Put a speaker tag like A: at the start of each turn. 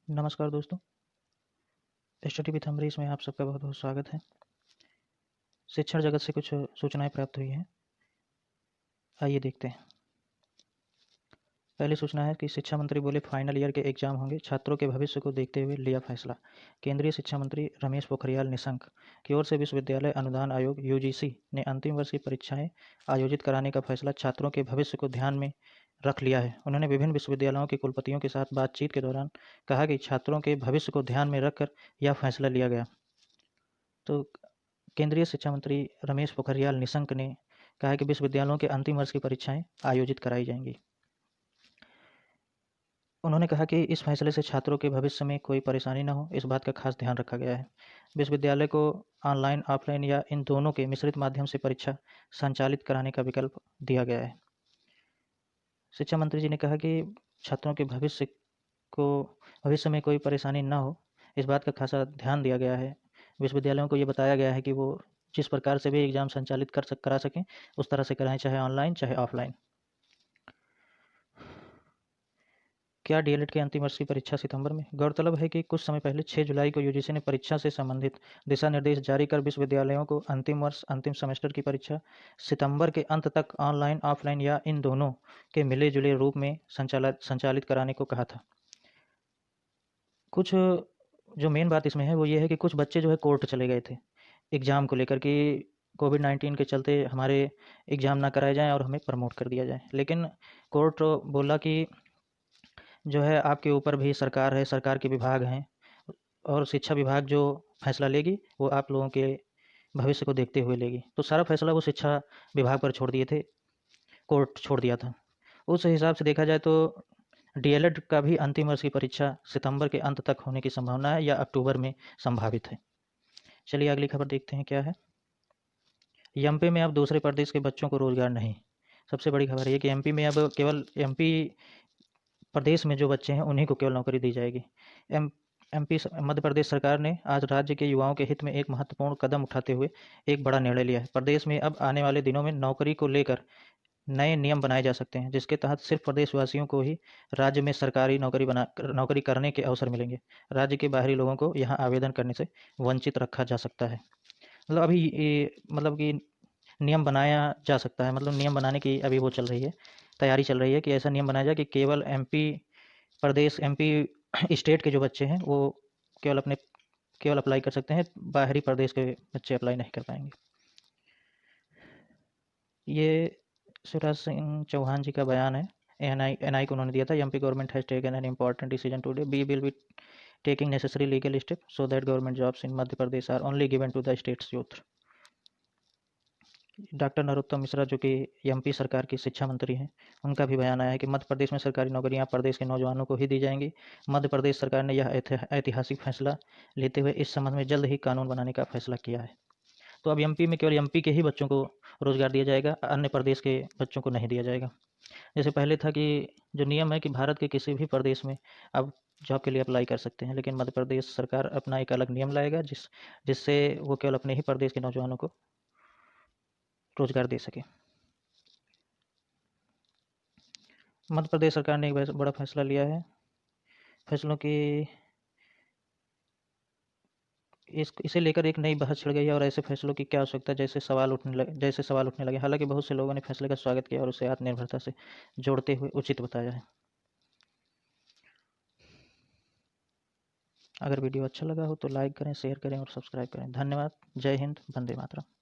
A: नमस्कार दोस्तों, study with Amrish में आप सबका बहुत बहुत स्वागत है। शिक्षण जगत से कुछ सूचनाएं प्राप्त हुई हैं, आइए देखते हैं। पहली सूचना है कि शिक्षा मंत्री बोले फाइनल ईयर के एग्जाम होंगे, छात्रों के भविष्य को देखते हुए लिया फैसला। केंद्रीय शिक्षा मंत्री रमेश पोखरियाल निशंक की ओर से विश्वविद्यालय अनुदान आयोग यूजीसी ने अंतिम वर्ष की परीक्षाएं आयोजित कराने का फैसला छात्रों के भविष्य को ध्यान में रख लिया है। उन्होंने विभिन्न विश्वविद्यालयों के कुलपतियों के साथ बातचीत के दौरान कहा कि छात्रों के भविष्य को ध्यान में रखकर यह फैसला लिया गया। तो केंद्रीय शिक्षा मंत्री रमेश पोखरियाल निशंक ने कहा है कि विश्वविद्यालयों के अंतिम वर्ष की परीक्षाएं आयोजित कराई जाएंगी। उन्होंने कहा कि इस फैसले से छात्रों के भविष्य में कोई परेशानी न हो, इस बात का खास ध्यान रखा गया है। विश्वविद्यालय को ऑनलाइन, ऑफलाइन या इन दोनों के मिश्रित माध्यम से परीक्षा संचालित कराने का विकल्प दिया गया है। शिक्षा मंत्री जी ने कहा कि छात्रों के भविष्य में कोई परेशानी न हो, इस बात का खासा ध्यान दिया गया है। विश्वविद्यालयों को ये बताया गया है कि वो जिस प्रकार से भी एग्ज़ाम संचालित करा सकें, उस तरह से कराएं, चाहे ऑनलाइन चाहे ऑफलाइन। क्या डीएलएड के अंतिम वर्ष की परीक्षा सितंबर में? गौरतलब है कि कुछ समय पहले 6 जुलाई को यूजीसी ने परीक्षा से संबंधित दिशा निर्देश जारी कर विश्वविद्यालयों को अंतिम वर्ष अंतिम सेमेस्टर की परीक्षा सितंबर के अंत तक ऑनलाइन, ऑफलाइन या इन दोनों के मिले जुले रूप में संचालित कराने को कहा था। कुछ जो मेन बात इसमें है वो ये है कि कुछ बच्चे जो है कोर्ट चले गए थे एग्ज़ाम को लेकर कि कोविड-19 के चलते हमारे एग्ज़ाम ना कराए जाएं और हमें प्रमोट कर दिया जाए। लेकिन कोर्ट बोला कि जो है आपके ऊपर भी सरकार है, सरकार के विभाग हैं और शिक्षा विभाग जो फैसला लेगी वो आप लोगों के भविष्य को देखते हुए लेगी। तो सारा फैसला वो शिक्षा विभाग पर छोड़ दिए थे, कोर्ट छोड़ दिया था। उस हिसाब से देखा जाए तो डीएलएड का भी अंतिम वर्ष की परीक्षा सितंबर के अंत तक होने की संभावना है या अक्टूबर में संभावित है। चलिए अगली खबर देखते हैं क्या है। एमपी में अब दूसरे प्रदेश के बच्चों को रोजगार नहीं। सबसे बड़ी खबर ये कि एमपी में अब केवल एमपी प्रदेश में जो बच्चे हैं उन्हीं को केवल नौकरी दी जाएगी। एमपी मध्य प्रदेश सरकार ने आज राज्य के युवाओं के हित में एक महत्वपूर्ण कदम उठाते हुए एक बड़ा निर्णय लिया है। प्रदेश में अब आने वाले दिनों में नौकरी को लेकर नए नियम बनाए जा सकते हैं, जिसके तहत सिर्फ प्रदेशवासियों को ही राज्य में सरकारी नौकरी करने के अवसर मिलेंगे। राज्य के बाहरी लोगों को यहाँ आवेदन करने से वंचित रखा जा सकता है। मतलब अभी ये मतलब कि नियम बनाया जा सकता है, मतलब नियम बनाने की अभी वो चल रही है, तैयारी चल रही है कि ऐसा नियम बनाया जाए कि केवल एमपी स्टेट के जो बच्चे हैं वो केवल अप्लाई कर सकते हैं, बाहरी प्रदेश के बच्चे अप्लाई नहीं कर पाएंगे। ये शिवराज सिंह चौहान जी का बयान है, एनआई को उन्होंने दिया था। MP government has taken an important decision today, we will be taking necessary legal step so that government jobs in Madhya Pradesh are only given to the state's youth. Doctor Narottam Mishra जो कि एमपी सरकार की शिक्षा मंत्री हैं, उनका भी बयान आया है कि मध्य प्रदेश में सरकारी नौकरियां प्रदेश के नौजवानों को ही दी जाएंगी। मध्य प्रदेश सरकार ने यह ऐतिहासिक फैसला लेते हुए इस संबंध में जल्द ही कानून बनाने का फैसला किया है। तो अब एमपी में केवल एमपी के ही बच्चों को रोजगार दिया जाएगा, अन्य प्रदेश के बच्चों को नहीं दिया जाएगा। जैसे पहले था कि जो नियम है कि भारत के किसी भी प्रदेश में अब जॉब के लिए अप्लाई कर सकते हैं, लेकिन मध्य प्रदेश सरकार अपना एक अलग नियम लाएगा जिससे वो केवल अपने ही प्रदेश के नौजवानों को रोजगार दे सके। मध्य प्रदेश सरकार ने एक बड़ा फैसला लिया है। फैसलों की इसे लेकर एक नई बहस छिड़ गई है और ऐसे फैसलों की क्या आवश्यकता, जैसे सवाल उठने लगे। हालांकि बहुत से लोगों ने फैसले का स्वागत किया और उसे आत्मनिर्भरता से जोड़ते हुए उचित बताया है। अगर वीडियो अच्छा लगा हो तो लाइक करें, शेयर करें और सब्सक्राइब करें। धन्यवाद। जय हिंद, वंदे मातरम।